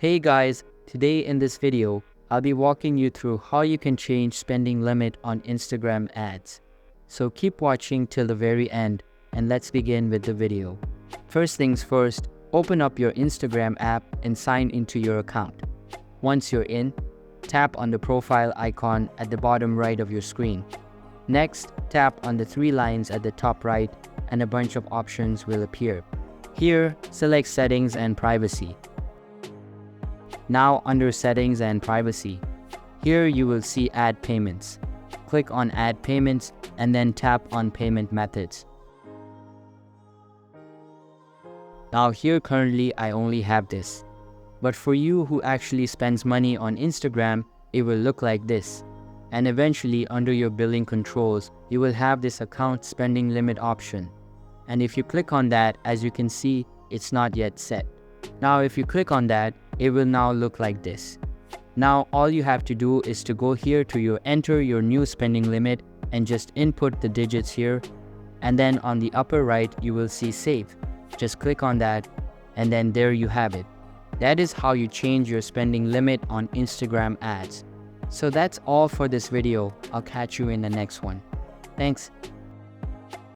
Hey guys, today in this video, I'll be walking you through how you can change spending limit on Instagram ads. So keep watching till the very end and let's begin with the video. First things first, open up your Instagram app and sign into your account. Once you're in, tap on the profile icon at the bottom right of your screen. Next, tap on the three lines at the top right and a bunch of options will appear. Here, select Settings and Privacy. Now under Settings and Privacy, here you will see Add Payments. Click on Add Payments and then tap on Payment Methods. Now here currently I only have this. But for you who actually spends money on Instagram, it will look like this. And eventually under your billing controls, you will have this account spending limit option. And if you click on that, as you can see, it's not yet set. Now if you click on that, it will now look like this. Now all you have to do is to go here to enter your new spending limit and just input the digits here. And then on the upper right, you will see Save. Just click on that and then there you have it. That is how you change your spending limit on Instagram ads. So that's all for this video. I'll catch you in the next one. Thanks.